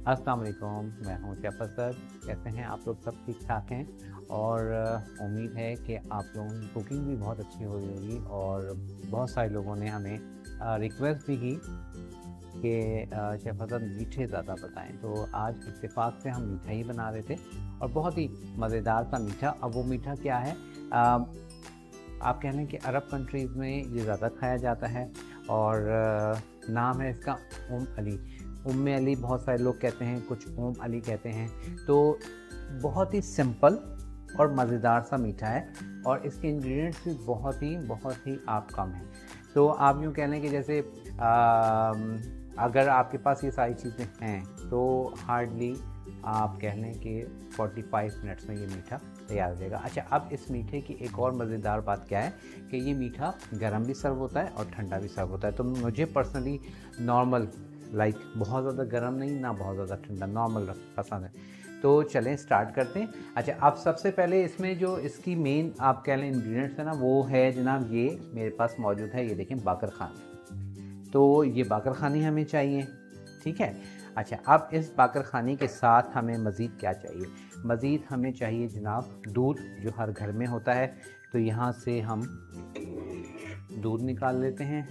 अस्सलाम वालेकुम, मैं हूं शेफ असद। कैसे हैं आप लोग? सब ठीक ठाक हैं और उम्मीद है कि आप लोगों की कुकिंग भी बहुत अच्छी हो रही होगी। और बहुत सारे लोगों ने हमें रिक्वेस्ट भी की कि शेफ असद मीठे ज़्यादा बताएं, तो आज इत्तेफाक से हम मीठा ही बना रहे थे और बहुत ही मज़ेदार सा मीठा। अब वो मीठा क्या है? आप कह लें कि अरब कंट्रीज़ में ये ज़्यादा खाया जाता है और नाम है इसका अली। अली बहुत सारे लोग कहते हैं, कुछ अली कहते हैं। तो बहुत ही सिंपल और मज़ेदार सा मीठा है और इसके इंग्रेडिएंट्स भी बहुत ही आप कम हैं। तो आप यूँ कह लें कि जैसे अगर आपके पास ये सारी चीज़ें हैं तो हार्डली आप कह लें कि 45 मिनट्स में ये मीठा तैयार हो जाएगा। अच्छा, अब इस मीठे की एक और मज़ेदार बात क्या है कि ये मीठा गरम भी सर्व होता है और ठंडा भी सर्व होता है। तो मुझे पर्सनली नॉर्मल, लाइक बहुत ज़्यादा गरम नहीं, ना बहुत ज़्यादा ठंडा, नॉर्मल पसंद है। तो चलें स्टार्ट करते हैं। अच्छा, अब सबसे पहले इसमें जो इसकी मेन आप कह लें इंग्रेडिएंट्स है ना, वो है जनाब ये मेरे पास मौजूद है। ये देखें, बाकर खानी। तो ये बाकर खानी हमें चाहिए, ठीक है। अच्छा, अब इस बाकर खानी के साथ हमें मज़ीद क्या चाहिए? मज़ीद हमें चाहिए जनाब दूध, जो हर घर में होता है। तो यहाँ से हम दूध निकाल लेते हैं।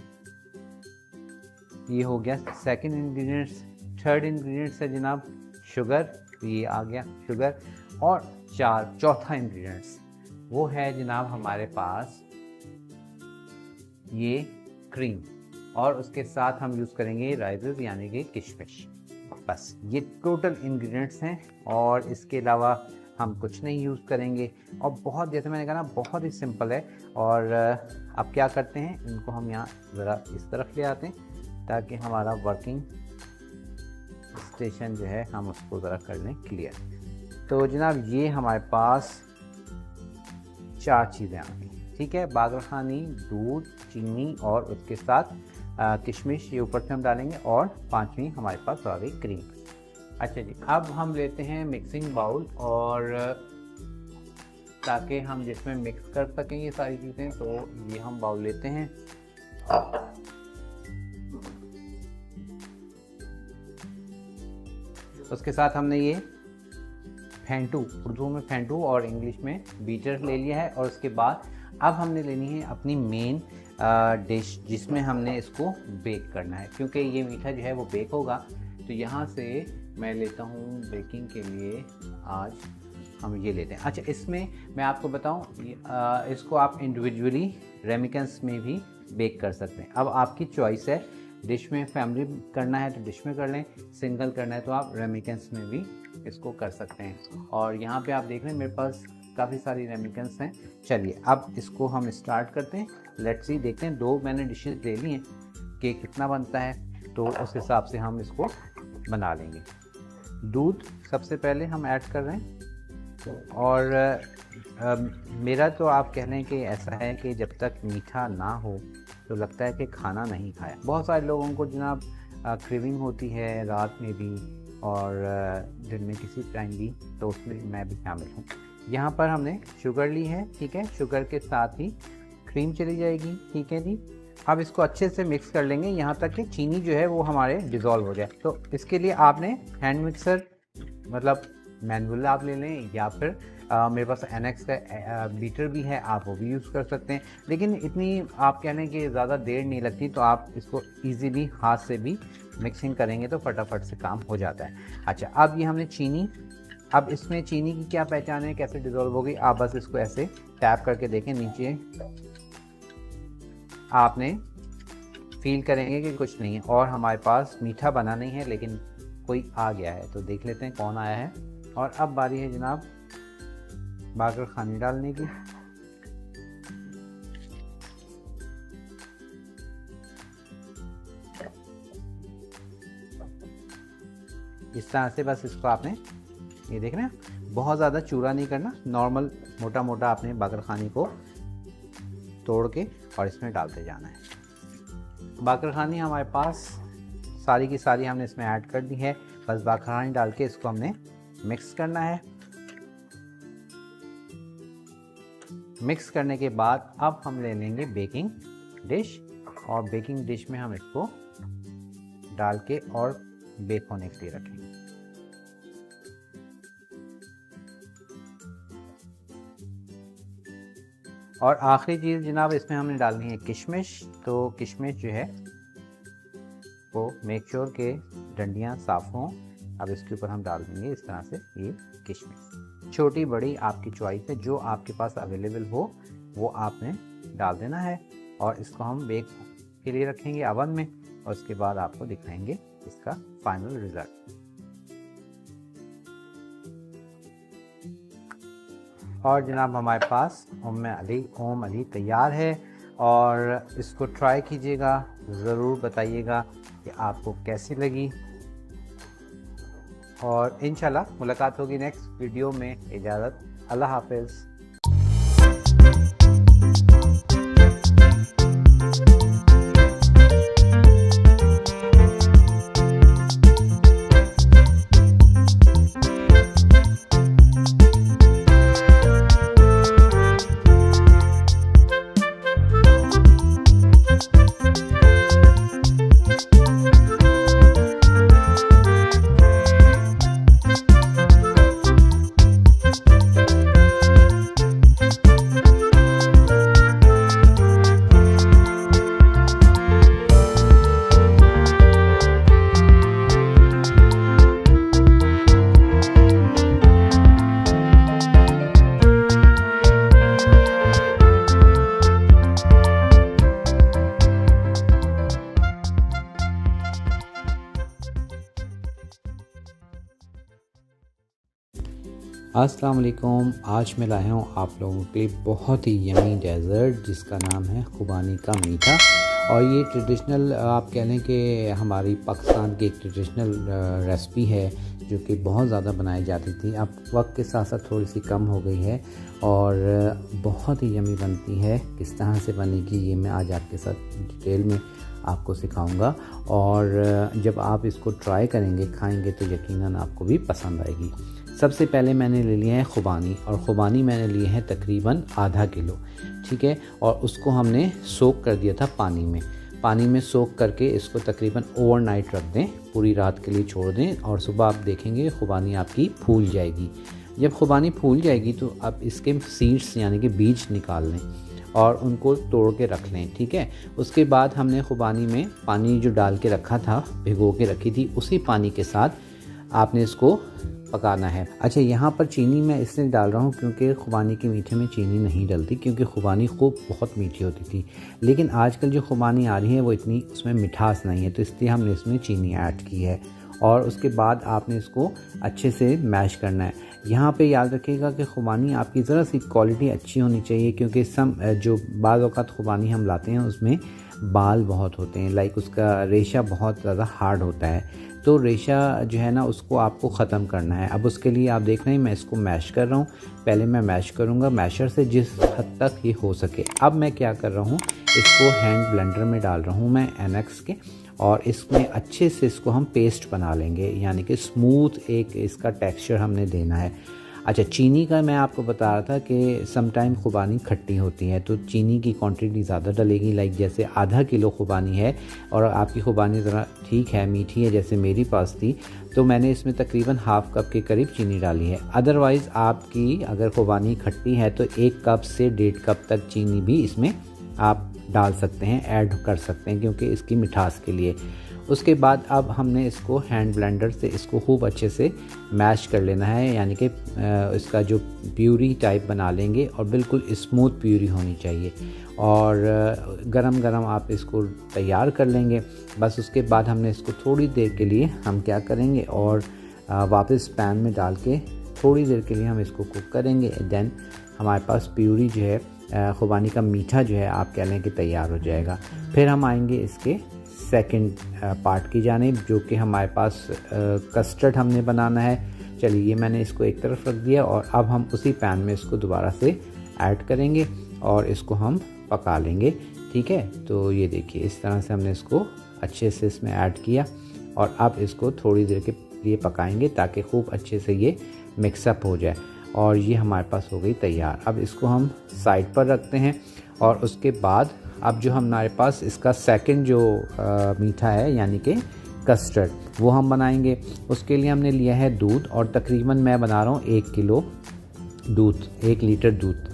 ये हो गया सेकंड इंग्रेडिएंट्स। थर्ड इंग्रेडिएंट्स है जनाब शुगर, तो ये आ गया शुगर। और चौथा इंग्रेडिएंट्स वो है जनाब हमारे पास ये क्रीम, और उसके साथ हम यूज़ करेंगे राइसेस यानी कि किशमिश। बस ये टोटल इंग्रेडिएंट्स हैं और इसके अलावा हम कुछ नहीं यूज़ करेंगे। और बहुत, जैसे मैंने कहा ना, बहुत ही सिंपल है। और अब क्या करते हैं, इनको हम यहाँ ज़रा इस तरफ ले आते हैं ताकि हमारा वर्किंग स्टेशन जो है हम उसको ज़रा कर लें क्लियर। तो जनाब ये हमारे पास 4 चीज़ें आ गई, ठीक है। बागर खानी, दूध, चीनी और उसके साथ किशमिश, ये ऊपर से हम डालेंगे। और 5वीं हमारे पास आ गई क्रीम। अच्छा जी, अब हम लेते हैं मिक्सिंग बाउल, और ताकि हम जिसमें मिक्स कर सकें ये सारी चीज़ें, तो ये हम बाउल लेते हैं। उसके साथ हमने ये फेंटू, उर्दू में फेंटू और इंग्लिश में बीटर ले लिया है। और उसके बाद अब हमने लेनी है अपनी मेन डिश, जिसमें हमने इसको बेक करना है, क्योंकि ये मीठा जो है वो बेक होगा। तो यहाँ से मैं लेता हूँ बेकिंग के लिए, आज हम ये लेते हैं। अच्छा, इसमें मैं आपको बताऊँ, इसको आप इंडिविजुअली रेमिकेंस में भी बेक कर सकते हैं। अब आपकी चॉइस है, डिश में फैमिली करना है तो डिश में कर लें, सिंगल करना है तो आप रेमिकेंस में भी इसको कर सकते हैं। और यहाँ पे आप देख रहे हैं मेरे पास काफ़ी सारी रेमिकेंस हैं। चलिए अब इसको हम स्टार्ट करते हैं। लेट्स सी, देखते हैं। 2 मैंने डिशेस ले ली हैं कि कितना बनता है, तो उस हिसाब से हम इसको बना लेंगे। दूध सबसे पहले हम ऐड कर रहे हैं। और मेरा तो आप कह लें कि ऐसा है कि जब तक मीठा ना हो तो लगता है कि खाना नहीं खाया। बहुत सारे लोगों को जनाब क्रेविंग होती है रात में भी और दिन में किसी टाइम भी, तो उसमें मैं भी शामिल हूँ। यहाँ पर हमने शुगर ली है, ठीक है। शुगर के साथ ही क्रीम चली जाएगी, ठीक है जी। अब इसको अच्छे से मिक्स कर लेंगे यहाँ तक कि चीनी जो है वो हमारे डिज़ोल्व हो जाए। तो इसके लिए आपने हैंड मिक्सर, मतलब मैनुअल आप ले लें, या फिर मेरे पास एनेक्स का बीटर भी है, आप वो भी यूज़ कर सकते हैं। लेकिन इतनी आप कह लें कि ज़्यादा देर नहीं लगती, तो आप इसको ईज़िली हाथ से भी मिक्सिंग करेंगे तो फटाफट से काम हो जाता है। अच्छा, अब ये हमने चीनी, अब इसमें चीनी की क्या पहचान है, कैसे डिज़ोल्व होगी, आप बस इसको ऐसे टैप करके देखें, नीचे आपने फील करेंगे कि कुछ नहीं है और हमारे पास मीठा बना नहीं है, लेकिन कोई आ गया है। तो देख लेते हैं कौन आया है। और अब बारी है जनाब बागर खानी डालने की। इस तरह से बस इसको आपने, ये देख रहे हैं, बहुत ज़्यादा चूरा नहीं करना, नॉर्मल मोटा मोटा आपने बागर खानी को तोड़ के और इसमें डालते जाना है। बागर खानी हमारे पास सारी की सारी हमने इसमें ऐड कर दी है। बस बागर खानी डाल के इसको हमने मिक्स करना है। मिक्स करने के बाद अब हम ले लेंगे बेकिंग डिश, और बेकिंग डिश में हम इसको डाल के और बेक होने के लिए रखेंगे। और आखिरी चीज़ जनाब, इसमें हमने डालनी है किशमिश। तो किशमिश जो है वो मेक श्योर के डंडियाँ साफ़ हों। अब इसके ऊपर हम डाल देंगे इस तरह से ये किशमिश। छोटी बड़ी आपकी चॉइस है, जो आपके पास अवेलेबल हो वो आपने डाल देना है। और इसको हम बेक के लिए रखेंगे अवन में, और उसके बाद आपको दिखाएंगे इसका फाइनल रिज़ल्ट। और जनाब हमारे पास ओम अली तैयार है, और इसको ट्राई कीजिएगा, ज़रूर बताइएगा कि आपको कैसी लगी। और इंशाल्लाह मुलाकात होगी नेक्स्ट वीडियो में। इजाज़त, अल्लाह हाफ़िज़। अस्सलाम वालेकुम। आज मैं लाया हूँ आप लोगों के लिए बहुत ही यमी डेज़र्ट जिसका नाम है खुबानी का मीठा। और ये ट्रेडिशनल आप कह लें कि हमारी पाकिस्तान की एक ट्रेडिशनल रेसिपी है जो कि बहुत ज़्यादा बनाई जाती थी। अब वक्त के साथ साथ थोड़ी सी कम हो गई है और बहुत ही यमी बनती है। किस तरह से बनेगी ये मैं आज आपके साथ डिटेल में आपको सिखाऊंगा। और जब आप इसको ट्राई करेंगे, खाएंगे, तो यकीनन आपको भी पसंद आएगी। सबसे पहले मैंने ले लिया है खुबानी, और खुबानी मैंने लिए हैं तकरीबन आधा किलो, ठीक है। और उसको हमने सोक कर दिया था पानी में सोक करके इसको तकरीबन ओवरनाइट रख दें, पूरी रात के लिए छोड़ दें। और सुबह आप देखेंगे खुबानी आपकी फूल जाएगी। जब खुबानी फूल जाएगी तो आप इसके सीड्स यानी कि बीज निकाल लें और उनको तोड़ के रख लें, ठीक है। उसके बाद हमने खुबानी में पानी जो डाल के रखा था, भिगो के रखी थी, उसी पानी के साथ आपने इसको पकाना है। अच्छा, यहाँ पर चीनी मैं इसलिए डाल रहा हूँ क्योंकि खुबानी के मीठे में चीनी नहीं डलती, क्योंकि खुबानी खूब बहुत मीठी होती थी। लेकिन आजकल जो खुबानी आ रही है वो इतनी उसमें मिठास नहीं है, तो इसलिए हमने इसमें चीनी ऐड की है। और उसके बाद आपने इसको अच्छे से मैश करना है। यहाँ पे याद रखिएगा कि खुबानी आपकी ज़रा सी क्वालिटी अच्छी होनी चाहिए, क्योंकि जो बाज़ औक़ात खुबानी हम लाते हैं उसमें बाल बहुत होते हैं, लाइक उसका रेशा बहुत ज़्यादा हार्ड होता है। तो रेशा जो है ना उसको आपको ख़त्म करना है। अब उसके लिए आप देख रहे हैं मैं इसको मैश कर रहा हूँ। पहले मैं मैश करूँगा मैशर से जिस हद तक ये हो सके। अब मैं क्या कर रहा हूँ, इसको हैंड ब्लेंडर में डाल रहा हूँ मैं एनेक्स के, और इसमें अच्छे से इसको हम पेस्ट बना लेंगे, यानी कि स्मूथ एक इसका टेक्सचर हमने देना है। अच्छा, चीनी का मैं आपको बता रहा था कि समटाइम खुबानी खट्टी होती है, तो चीनी की क्वांटिटी ज़्यादा डलेगी। लाइक जैसे आधा किलो खुबानी है और आपकी खुबानी ज़रा ठीक है, मीठी है, जैसे मेरी पास थी, तो मैंने इसमें तकरीबन हाफ़ कप के करीब चीनी डाली है। अदरवाइज़ आपकी अगर खुबानी खट्टी है तो 1 कप से 1.5 कप तक चीनी भी इसमें आप डाल सकते हैं, ऐड कर सकते हैं, क्योंकि इसकी मिठास के लिए। उसके बाद अब हमने इसको हैंड ब्लेंडर से इसको खूब अच्छे से मैश कर लेना है, यानी कि इसका जो प्यूरी टाइप बना लेंगे, और बिल्कुल स्मूथ प्यूरी होनी चाहिए। और गरम गरम आप इसको तैयार कर लेंगे। बस उसके बाद हमने इसको थोड़ी देर के लिए हम क्या करेंगे, और वापस पैन में डाल के थोड़ी देर के लिए हम इसको कुक करेंगे। देन हमारे पास प्यूरी जो है खुबानी का मीठा जो है आप कह लें कि तैयार हो जाएगा। फिर हम आएंगे इसके सेकंड पार्ट की जानिब, जो कि हमारे पास कस्टर्ड हमने बनाना है। चलिए, ये मैंने इसको एक तरफ रख दिया, और अब हम उसी पैन में इसको दोबारा से ऐड करेंगे और इसको हम पका लेंगे, ठीक है। तो ये देखिए, इस तरह से हमने इसको अच्छे से इसमें ऐड किया, और अब इसको थोड़ी देर के लिए पकाएंगे ताकि खूब अच्छे से ये मिक्सअप हो जाए। और ये हमारे पास हो गई तैयार। अब इसको हम साइड पर रखते हैं, और उसके बाद अब जो हमारे पास इसका सेकंड जो मीठा है यानी कि कस्टर्ड, वो हम बनाएंगे। उसके लिए हमने लिया है दूध, और तकरीबन मैं बना रहा हूँ 1 किलो दूध, 1 लीटर दूध।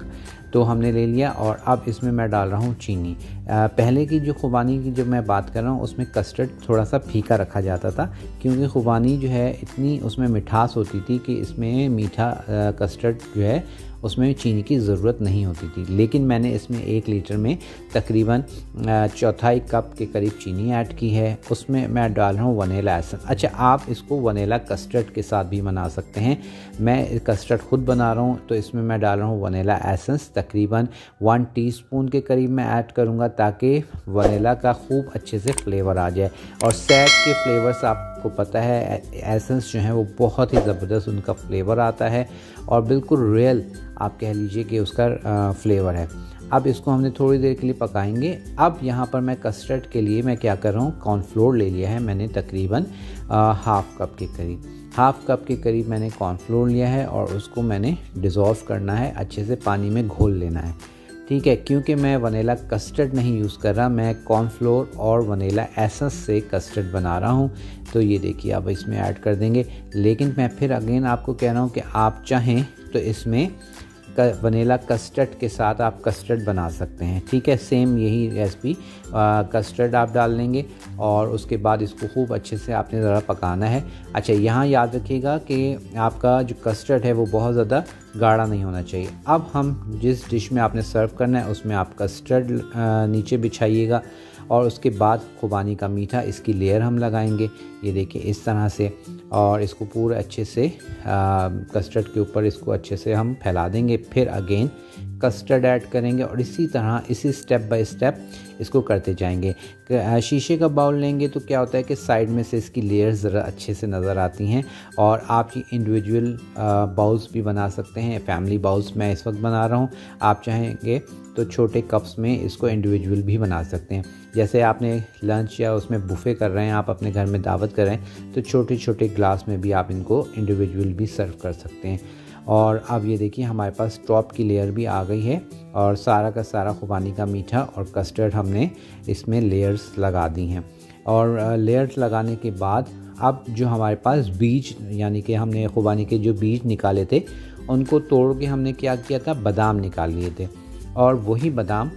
तो हमने ले लिया और अब इसमें मैं डाल रहा हूँ चीनी। पहले की जो खुबानी की जो मैं बात कर रहा हूँ उसमें कस्टर्ड थोड़ा सा फीका रखा जाता था, क्योंकि खुबानी जो है इतनी उसमें मिठास होती थी कि इसमें मीठा कस्टर्ड जो है उसमें चीनी की ज़रूरत नहीं होती थी। लेकिन मैंने इसमें 1 लीटर में तकरीबन चौथाई कप के करीब चीनी ऐड की है। उसमें मैं डाल रहा हूँ वनीला एसेंस। अच्छा, आप इसको वनीला कस्टर्ड के साथ भी बना सकते हैं। मैं कस्टर्ड खुद बना रहा हूँ तो इसमें मैं डाल रहा हूँ वनीला एसेंस तकरीबन 1 टीस्पून के करीब मैं ऐड करूँगा, ताकि वनीला का खूब अच्छे से फ्लेवर आ जाए। और सैग के फ्लेवर्स आपको पता है, एसेंस जो है वो बहुत ही ज़बरदस्त उनका फ्लेवर आता है और बिल्कुल रियल आप कह लीजिए कि उसका फ्लेवर है। अब इसको हमने थोड़ी देर के लिए पकाएंगे। अब यहाँ पर मैं कस्टर्ड के लिए मैं क्या कर रहा हूँ, कॉर्नफ्लोर ले लिया है मैंने तकरीबन हाफ़ कप के करीब। हाफ़ कप के करीब मैंने कॉर्नफ्लोर लिया है और उसको मैंने डिज़ोल्व करना है, अच्छे से पानी में घोल लेना है। ठीक है, क्योंकि मैं वनीला कस्टर्ड नहीं यूज़ कर रहा, मैं कॉर्नफ्लोर और वनीला एसेंस से कस्टर्ड बना रहा हूँ। तो ये देखिए अब इसमें ऐड कर देंगे। लेकिन मैं फिर अगेन आपको कह रहा हूँ कि आप चाहें तो इसमें वनीला कस्टर्ड के साथ आप कस्टर्ड बना सकते हैं। ठीक है, सेम यही रेसिपी कस्टर्ड आप डाल लेंगे और उसके बाद इसको खूब अच्छे से आपने ज़रा पकाना है। अच्छा, यहाँ याद रखिएगा कि आपका जो कस्टर्ड है वो बहुत ज़्यादा गाढ़ा नहीं होना चाहिए। अब हम जिस डिश में आपने सर्व करना है उसमें आप कस्टर्ड नीचे बिछाइएगा और उसके बाद खुबानी का मीठा इसकी लेयर हम लगाएंगे, ये देखिए इस तरह से। और इसको पूरे अच्छे से कस्टर्ड के ऊपर इसको अच्छे से हम फैला देंगे। फिर अगेन कस्टर्ड ऐड करेंगे और इसी तरह इसी स्टेप बाय स्टेप इसको करते जाएंगे। शीशे का बाउल लेंगे तो क्या होता है कि साइड में से इसकी लेयर्स ज़रा अच्छे से नज़र आती हैं। और आप ये इंडिविजुअल बाउल्स भी बना सकते हैं, फैमिली बाउल्स मैं इस वक्त बना रहा हूँ। आप चाहेंगे तो छोटे कप्स में इसको इंडिविजुअल भी बना सकते हैं। जैसे आपने लंच या उसमें बुफ़े कर रहे हैं, आप अपने घर में दावत कर रहे हैं, तो छोटे छोटे ग्लास में भी आप इनको इंडिविजुअल भी सर्व कर सकते हैं। और अब ये देखिए हमारे पास टॉप की लेयर भी आ गई है और सारा का सारा खुबानी का मीठा और कस्टर्ड हमने इसमें लेयर्स लगा दी हैं। और लेयर्स लगाने के बाद अब जो हमारे पास बीज, यानी कि हमने खुबानी के जो बीज निकाले थे उनको तोड़ के हमने क्या किया था, बादाम निकाल लिए थे। और वही बादाम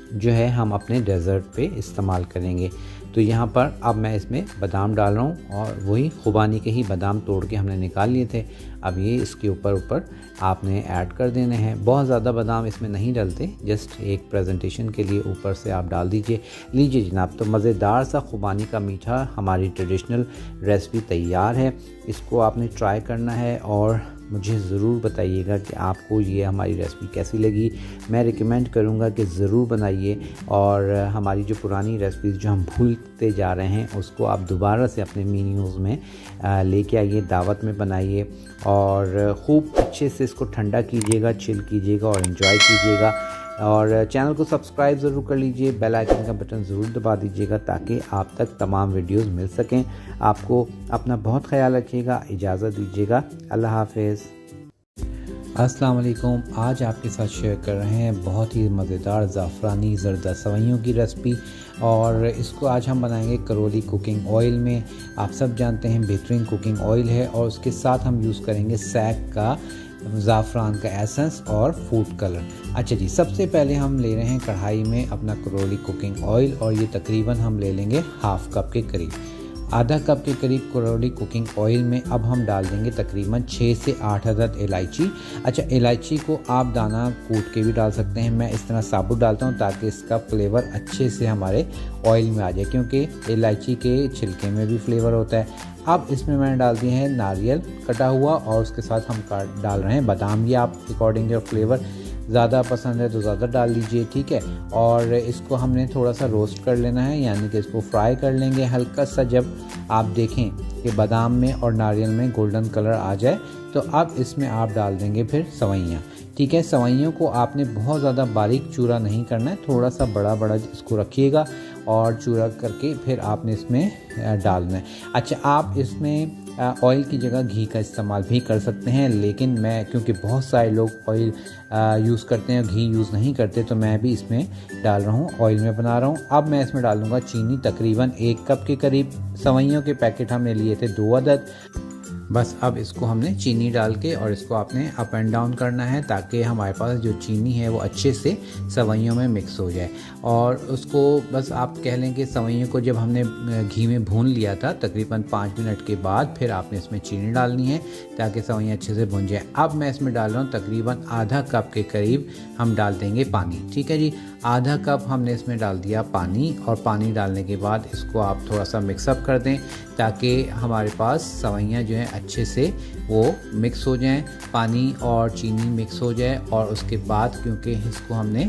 जो है हम अपने डेज़र्ट पे इस्तेमाल करेंगे। तो यहाँ पर अब मैं इसमें बादाम डाल रहा हूँ और वही खुबानी के ही बादाम तोड़ के हमने निकाल लिए थे। अब ये इसके ऊपर आपने ऐड कर देने हैं। बहुत ज़्यादा बादाम इसमें नहीं डलते, जस्ट एक प्रेजेंटेशन के लिए ऊपर से आप डाल दीजिए। लीजिए जनाब, तो मज़ेदार सा खुबानी का मीठा हमारी ट्रेडिशनल रेसिपी तैयार है। इसको आपने ट्राई करना है और मुझे ज़रूर बताइएगा कि आपको ये हमारी रेसिपी कैसी लगी। मैं रिकमेंड करूँगा कि ज़रूर बनाइए और हमारी जो पुरानी रेसिपीज़ जो हम भूलते जा रहे हैं उसको आप दोबारा से अपने मेन्यूज़ में लेके आइए, दावत में बनाइए और ख़ूब अच्छे से इसको ठंडा कीजिएगा, चिल कीजिएगा और इन्जॉय कीजिएगा। और चैनल को सब्सक्राइब ज़रूर कर लीजिए, बेल आइकन का बटन ज़रूर दबा दीजिएगा ताकि आप तक तमाम वीडियोस मिल सकें। आपको अपना बहुत ख्याल रखिएगा, इजाज़त दीजिएगा, अल्लाह हाफ़िज़। अस्सलाम वालेकुम। आज आपके साथ शेयर कर रहे हैं बहुत ही मज़ेदार ज़ाफ़रानी ज़रदा सवैयों की रेसिपी और इसको आज हम बनाएंगे करोली कुकिंग ऑयल में। आप सब जानते हैं बेहतरीन कुकिंग ऑयल है और उसके साथ हम यूज़ करेंगे सैग का ज़ाफ़रान का एसेंस और फूड कलर। अच्छा जी, सबसे पहले हम ले रहे हैं कढ़ाई में अपना करोली कुकिंग ऑयल और ये तकरीबन हम ले लेंगे हाफ़ कप के करीब। आधा कप के करीब करोली कुकिंग ऑयल में अब हम डाल देंगे तकरीबन 6 से 8 अदद इलायची। अच्छा, इलायची को आप दाना कूट के भी डाल सकते हैं, मैं इस तरह साबुत डालता हूँ ताकि इसका फ्लेवर अच्छे से हमारे ऑयल में आ जाए, क्योंकि इलायची के छिलके में भी फ्लेवर होता है। अब इसमें मैंने डाल दिए हैं नारियल कटा हुआ और उसके साथ हम डाल रहे हैं बादाम। ये आप अकॉर्डिंग योर फ्लेवर, ज़्यादा पसंद है तो ज़्यादा डाल लीजिए, ठीक है। और इसको हमने थोड़ा सा रोस्ट कर लेना है, यानी कि इसको फ्राई कर लेंगे हल्का सा। जब आप देखें कि बादाम में और नारियल में गोल्डन कलर आ जाए तो अब इसमें आप डाल देंगे फिर सवैयाँ, ठीक है। सवैयों को आपने बहुत ज़्यादा बारीक चूरा नहीं करना है, थोड़ा सा बड़ा बड़ा इसको रखिएगा और चूरा करके फिर आपने इसमें डालना है। अच्छा, आप इसमें ऑयल की जगह घी का इस्तेमाल भी कर सकते हैं, लेकिन मैं क्योंकि बहुत सारे लोग ऑयल यूज़ करते हैं, घी यूज़ नहीं करते, तो मैं भी इसमें डाल रहा हूँ, ऑयल में बना रहा हूँ। अब मैं इसमें डाल दूँगा चीनी, तकरीबन 1 कप के करीब। सवैयों के पैकेट हमने लिए थे 2 अदद। बस अब इसको हमने चीनी डाल के और इसको आपने अप एंड डाउन करना है ताकि हमारे पास जो चीनी है वो अच्छे से सवैयों में मिक्स हो जाए। और उसको बस आप कह लें कि सवैयों को जब हमने घी में भून लिया था तकरीबन 5 मिनट के बाद फिर आपने इसमें चीनी डालनी है ताकि सवैयाँ अच्छे से भुन जाए। अब मैं इसमें डाल रहा हूँ तकरीबन आधा कप के करीब हम डाल देंगे पानी। ठीक है जी, आधा कप हमने इसमें डाल दिया पानी। और पानी डालने के बाद इसको आप थोड़ा सा मिक्सअप कर दें ताकि हमारे पास सवैयाँ जो हैं अच्छे से वो मिक्स हो जाएं, पानी और चीनी मिक्स हो जाए। और उसके बाद क्योंकि इसको हमने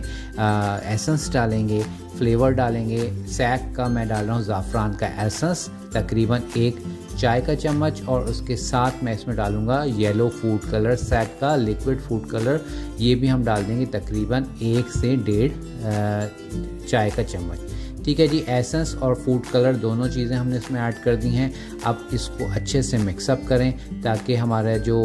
एसेंस डालेंगे, फ्लेवर डालेंगे, सैग का मैं डाल रहा हूँ ज़ाफ़रान का एसेंस तकरीबन 1 चाय का चम्मच। और उसके साथ मैं इसमें डालूँगा येलो फूड कलर, सैग का लिक्विड फूड कलर, ये भी हम डाल देंगे तकरीबन 1 से 1.5 चाय का चम्मच। ठीक है जी, एसेंस और फूड कलर दोनों चीज़ें हमने इसमें ऐड कर दी हैं। अब इसको अच्छे से मिक्सअप करें ताकि हमारा जो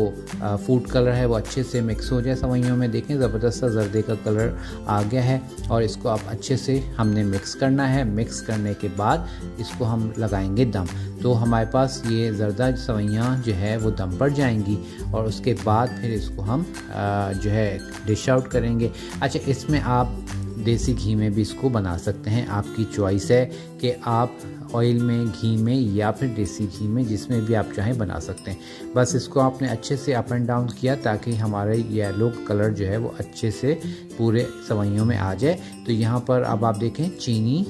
फूड कलर है वो अच्छे से मिक्स हो जाए सवैयों में। देखें ज़बरदस्त सा जर्दे का कलर आ गया है और इसको अब अच्छे से हमने मिक्स करना है। मिक्स करने के बाद इसको हम लगाएंगे दम। तो हमारे पास ये जर्दा सवैयाँ जो है वो दम पर जाएंगी और उसके बाद फिर इसको हम जो है डिश आउट करेंगे। अच्छा, इसमें आप देसी घी में भी इसको बना सकते हैं, आपकी चॉइस है कि आप ऑयल में, घी में या फिर देसी घी में, जिसमें भी आप चाहें बना सकते हैं। बस इसको आपने अच्छे से अप एंड डाउन किया ताकि हमारे येलो कलर जो है वो अच्छे से पूरे सवैयों में आ जाए। तो यहाँ पर अब आप देखें चीनी,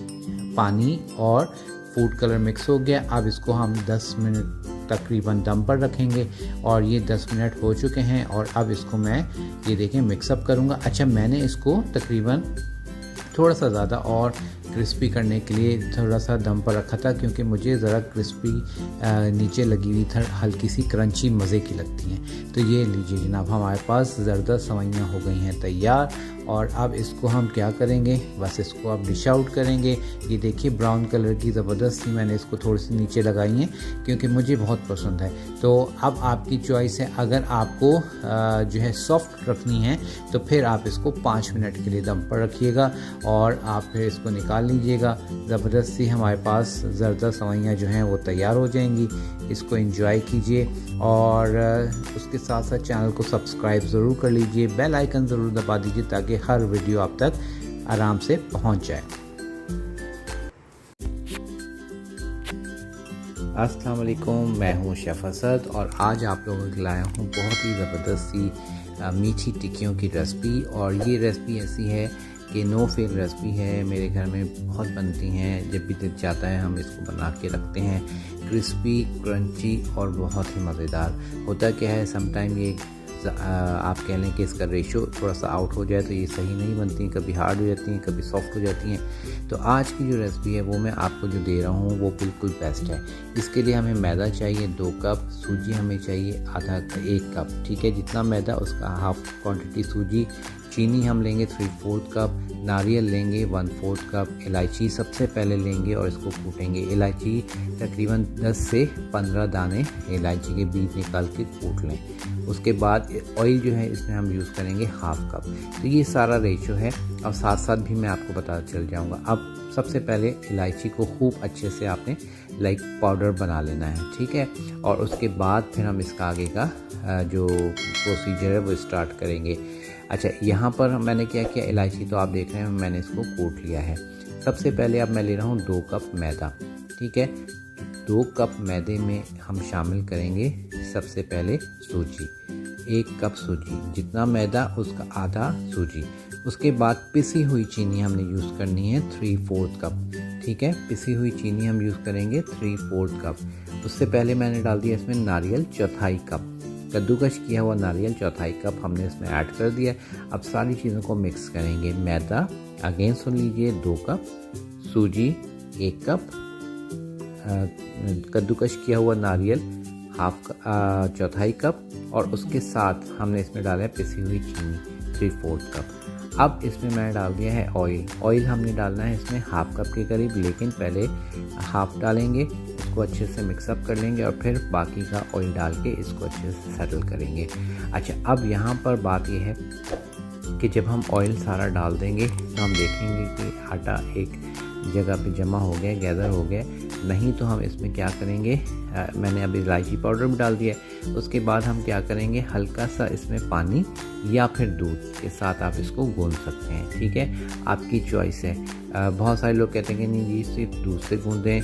पानी और फूड कलर मिक्स हो गया। अब इसको हम 10 मिनट तकरीबन दम पर रखेंगे और ये 10 मिनट हो चुके हैं और अब इसको मैं ये देखें मिक्सअप करूँगा। अच्छा, मैंने इसको तकरीबन थोड़ा सा ज़्यादा और क्रिस्पी करने के लिए थोड़ा सा दम पर रखा था क्योंकि मुझे ज़रा क्रिस्पी नीचे लगी हुई था, हल्की सी क्रंची मज़े की लगती हैं। तो ये लीजिए जनाब, हमारे पास ज़रदा सवैयाँ हो गई हैं तैयार। और अब इसको हम क्या करेंगे, बस इसको अब डिश आउट करेंगे। ये देखिए ब्राउन कलर की ज़बरदस्त सी मैंने इसको थोड़ी सी नीचे लगाई हैं क्योंकि मुझे बहुत पसंद है। तो अब आपकी चॉइस है, अगर आपको जो है सॉफ्ट रखनी है तो फिर आप इसको 5 मिनट के लिए दम पर रखिएगा और आप फिर इसको निकाल लीजिएगा। ज़बरदस्त सी हमारे पास ज़रदा सवैयाँ जो हैं वो तैयार हो जाएंगी। इसको एंजॉय कीजिए और उसके साथ साथ चैनल को सब्सक्राइब ज़रूर कर लीजिए, बेल आइकन ज़रूर दबा दीजिए ताकि हर वीडियो आप तक आराम से पहुंच जाए। अस्सलाम वालेकुम, मैं हूं शेफ़ असद और आज आप लोगों के लाया हूं बहुत ही ज़बरदस्त सी मीठी टिक्कियों की रेसिपी। और ये रेसिपी ऐसी है कि नो फेल रेसिपी है, मेरे घर में बहुत बनती हैं। जब भी दिल चाहता है हम इसको बना के रखते हैं। क्रिस्पी, क्रंची और बहुत ही मज़ेदार। होता क्या है, समटाइम ये आप कह लें कि इसका रेशो थोड़ा सा आउट हो जाए तो ये सही नहीं बनती, कभी हार्ड हो जाती हैं, कभी सॉफ्ट हो जाती हैं। तो आज की जो रेसिपी है वो मैं आपको जो दे रहा हूँ वो बिल्कुल बेस्ट है। इसके लिए हमें मैदा चाहिए 2 कप, सूजी हमें चाहिए 1 कप। ठीक है, जितना मैदा उसका हाफ क्वांटिटी सूजी, चीनी हम लेंगे 3/4 कप, नारियल लेंगे 1/4 कप, इलायची सबसे पहले लेंगे और इसको कूटेंगे। इलायची तकरीबन 10 से 15 दाने इलायची के बीज निकाल के कूट लें। उसके बाद ऑयल जो है इसमें हम यूज़ करेंगे 1/2 कप। तो ये सारा रेशो है और साथ साथ भी मैं आपको बता चल जाऊँगा। अब सबसे पहले इलायची को खूब अच्छे से आपने पाउडर बना लेना है। ठीक है, और उसके बाद फिर हम इसका आगे का जो प्रोसीजर है वो स्टार्ट करेंगे। अच्छा, यहाँ पर मैंने क्या किया, इलायची तो आप देख रहे हैं मैंने इसको कूट लिया है। सबसे पहले अब मैं ले रहा हूँ 2 कप मैदा। ठीक है, 2 कप मैदे में हम शामिल करेंगे सबसे पहले सूजी, 1 कप सूजी, जितना मैदा उसका आधा सूजी। उसके बाद पिसी हुई चीनी हमने यूज़ करनी है 3/4 कप। ठीक है, पिसी हुई चीनी हम यूज़ करेंगे 3/4 कप। उससे पहले मैंने डाल दिया इसमें नारियल 1/4 कप, कद्दूकश किया हुआ नारियल 1/4 कप हमने इसमें ऐड कर दिया। अब सारी चीज़ों को मिक्स करेंगे। मैदा अगेन सुन लीजिए 2 कप, सूजी 1 कप, कद्दूकश किया हुआ नारियल 1/4 कप और उसके साथ हमने इसमें डाला है पिसी हुई चीनी 3/4 कप। अब इसमें मैंने डाल दिया है ऑयल। ऑयल हमने डालना है इसमें 1/2 कप के करीब, लेकिन पहले हाफ डालेंगे, इसको अच्छे से मिक्सअप कर लेंगे और फिर बाकी का ऑयल डाल के इसको अच्छे से सेटल करेंगे। अच्छा, अब यहाँ पर बात यह है कि जब हम ऑयल सारा डाल देंगे तो हम देखेंगे कि आटा एक जगह पे जमा हो गया, गैदर हो गया। नहीं तो हम इसमें क्या करेंगे, मैंने अभी इलायची पाउडर भी डाल दिया है। उसके बाद हम क्या करेंगे, हल्का सा इसमें पानी या फिर दूध के साथ आप इसको गूंद सकते हैं। ठीक है, आपकी चॉइस है। बहुत सारे लोग कहते हैं कि नहीं जी सिर्फ दूध से गूंदें,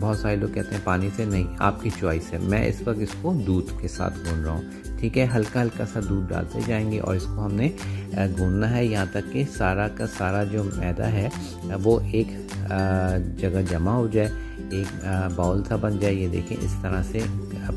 बहुत सारे लोग कहते हैं पानी से। नहीं, आपकी चॉइस है। मैं इस वक्त इसको दूध के साथ गूंद रहा हूँ। ठीक है, हल्का हल्का सा दूध डालते जाएंगे और इसको हमने गूंदना है यहाँ तक कि सारा का सारा जो मैदा है वो एक जगह जमा हो जाए, एक बाउल सा बन जाए। ये देखें, इस तरह से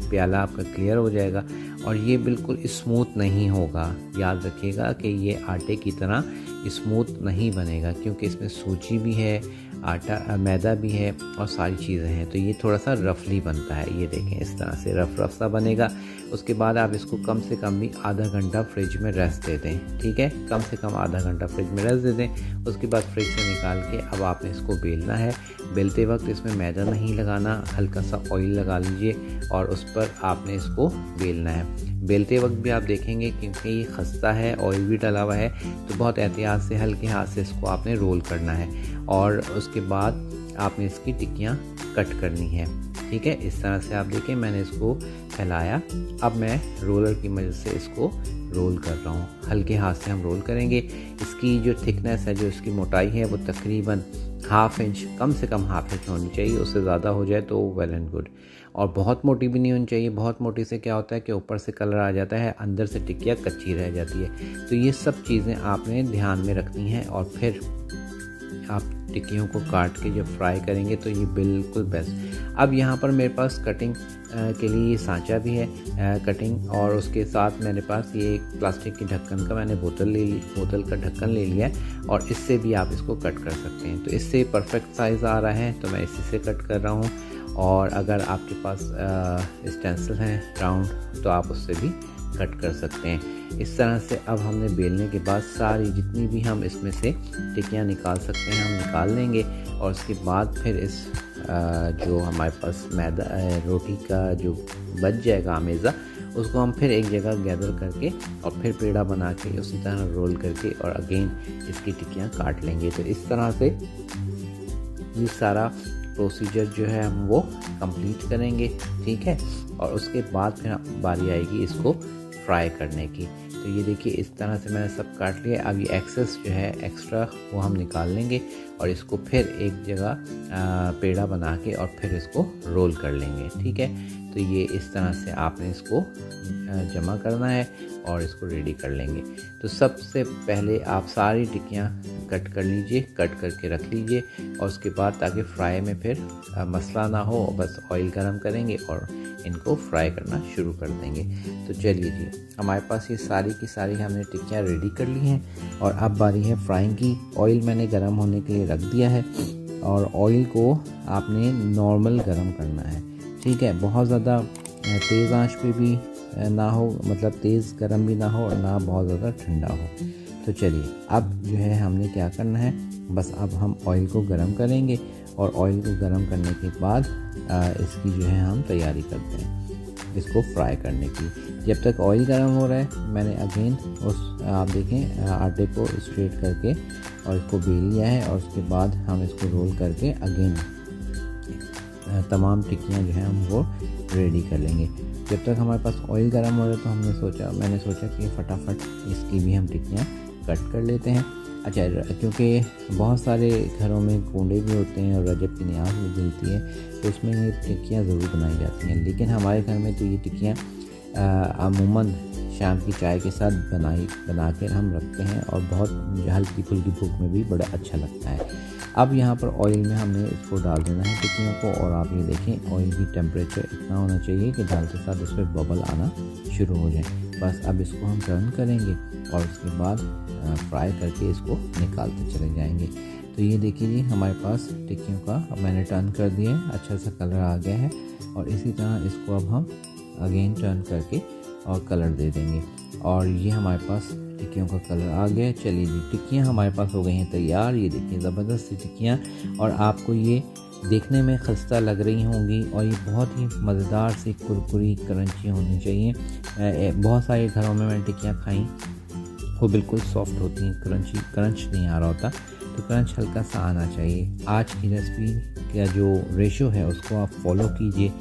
प्याला आपका क्लियर हो जाएगा। और ये बिल्कुल स्मूथ नहीं होगा, याद रखिएगा कि ये आटे की तरह स्मूथ नहीं बनेगा, क्योंकि इसमें सूजी भी है, आटा मैदा भी है और सारी चीज़ें हैं, तो ये थोड़ा सा रफली बनता है। ये देखें, इस तरह से रफ सा बनेगा। उसके बाद आप इसको कम से कम भी आधा घंटा फ्रिज में रेस्ट दे दें। ठीक है, कम से कम आधा घंटा फ्रिज में रेस्ट दे दें। उसके बाद फ्रिज से निकाल के अब आपने इसको बेलना है। बेलते वक्त इसमें मैदा नहीं लगाना, हल्का सा ऑयल लगा लीजिए और उस पर आपने इसको बेलना है। बेलते वक्त भी आप देखेंगे क्योंकि ये खस्ता है, ऑयल भी डला हुआ है, तो बहुत एहतियात से हल्के हाथ से इसको आपने रोल करना है और उसके बाद आपने इसकी टिक्कियाँ कट करनी है। ठीक है, इस तरह से आप देखें, मैंने इसको फैलाया। अब मैं रोलर की मदद से इसको रोल कर रहा हूँ। हल्के हाथ से हम रोल करेंगे। इसकी जो थिकनेस है, जो इसकी मोटाई है, वो तकरीबन ½ इंच, कम से कम ½ इंच होनी चाहिए। उससे ज़्यादा हो जाए तो वेल एंड गुड। और बहुत मोटी भी नहीं होनी चाहिए। बहुत मोटी से क्या होता है कि ऊपर से कलर आ जाता है, अंदर से टिक्कियाँ कच्ची रह जाती है। तो ये सब चीज़ें आपने ध्यान में रखनी है और फिर आप टिक्कियों को काट के जब फ्राई करेंगे तो ये बिल्कुल बेस्ट। अब यहाँ पर मेरे पास कटिंग के लिए ये सांचा भी है, कटिंग, और उसके साथ मेरे पास ये एक प्लास्टिक की ढक्कन का मैंने बोतल का ढक्कन ले लिया है और इससे भी आप इसको कट कर सकते हैं। तो इससे परफेक्ट साइज़ आ रहा है तो मैं इसी से कट कर रहा हूँ। और अगर आपके पास स्टेंसिल है राउंड तो आप उससे भी कट कर सकते हैं। इस तरह से अब हमने बेलने के बाद सारी जितनी भी हम इसमें से टिक्कियाँ निकाल सकते हैं हम निकाल लेंगे। और उसके बाद फिर इस जो हमारे पास मैदा रोटी का जो बच जाएगा आमेज़ा, उसको हम फिर एक जगह गैदर करके और फिर पेड़ा बना के उसी तरह रोल करके और अगेन इसकी टिक्कियाँ काट लेंगे। तो इस तरह से ये सारा प्रोसीजर जो है हम वो कंप्लीट करेंगे। ठीक है, और उसके बाद फिर बारी आएगी इसको फ्राई करने की। तो ये देखिए, इस तरह से मैंने सब काट लिया। अब ये एक्सेस जो है एक्स्ट्रा वो हम निकाल लेंगे और इसको फिर एक जगह पेड़ा बना के और फिर इसको रोल कर लेंगे। ठीक है, तो ये इस तरह से आपने इसको जमा करना है और इसको रेडी कर लेंगे। तो सबसे पहले आप सारी टिक्कियाँ कट कर लीजिए, कट करके रख लीजिए और उसके बाद ताकि फ्राई में फिर मसला ना हो, बस ऑयल गरम करेंगे और इनको फ्राई करना शुरू कर देंगे। तो चलिए जी, हमारे पास ये सारी की सारी हमने टिक्कियाँ रेडी कर ली हैं और अब बारी है फ्राइंग की। ऑयल मैंने गरम होने के लिए रख दिया है और ऑयल को आपने नॉर्मल गरम करना है। ठीक है, बहुत ज़्यादा तेज़ आंच पे भी ना हो, मतलब तेज़ गरम भी ना हो और ना बहुत ज़्यादा ठंडा हो। तो चलिए, अब जो है हमने क्या करना है, बस अब हम ऑयल को गरम करेंगे और ऑयल को गरम करने के बाद इसकी जो है हम तैयारी करते हैं इसको फ्राई करने की। जब तक ऑयल गरम हो रहा है मैंने अगेन उस आप देखें आटे को स्ट्रेट करके और इसको बेल लिया है और उसके बाद हम इसको रोल करके अगेन तमाम टिक्कियाँ जो हैं हम वो रेडी कर लेंगे। जब तक हमारे पास ऑयल गर्म हो रहा है तो मैंने सोचा कि फटाफट इसकी भी हम टिक्कियाँ कट कर लेते हैं। अच्छा, क्योंकि बहुत सारे घरों में कोंडे भी होते हैं और रजब की न्याज भी मिलती है तो उसमें ये टिक्कियाँ ज़रूर बनाई जाती हैं, लेकिन हमारे घर में तो ये टिक्कियाँ अमूमन शाम की चाय के साथ बना कर हम रखते हैं और बहुत हल्की फुल्की भूख में भी बड़ा अच्छा लगता है। अब यहाँ पर ऑयल में हमने इसको डाल देना है टिक्कियों को और आप ये देखें ऑयल की टेम्परेचर इतना होना चाहिए कि डालते साथ उस पर बबल आना शुरू हो जाए। बस अब इसको हम टर्न करेंगे और उसके बाद फ्राई करके इसको निकालते चले जाएंगे। तो ये देखिए जी, हमारे पास टिक्कियों का अब मैंने टर्न कर दिया है, अच्छा सा कलर आ गया है और इसी तरह इसको अब हम अगेन टर्न करके और कलर दे देंगे और ये हमारे पास टिक्कियों का कलर आ गया। चलिए जी, टिक्कियाँ हमारे पास हो गई हैं तैयार। ये देखिए ज़बरदस्त सी टिक्कियाँ, और आपको ये देखने में खस्ता लग रही होंगी और ये बहुत ही मज़ेदार सी कुरकुरी क्रंची होनी चाहिए। बहुत सारे घरों में मैंने टिक्कियाँ खाई, वो बिल्कुल सॉफ्ट होती हैं, क्रंच नहीं आ रहा होता, तो क्रंच हल्का सा आना चाहिए। आज की रेसिपी का जो रेशो है उसको आप फॉलो कीजिए,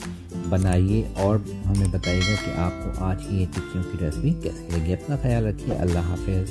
बनाइए और हमें बताइएगा कि आपको आज की ये टिक्कियों की रेसिपी कैसी लगी। अपना ख्याल रखिए। अल्लाह हाफ़िज़।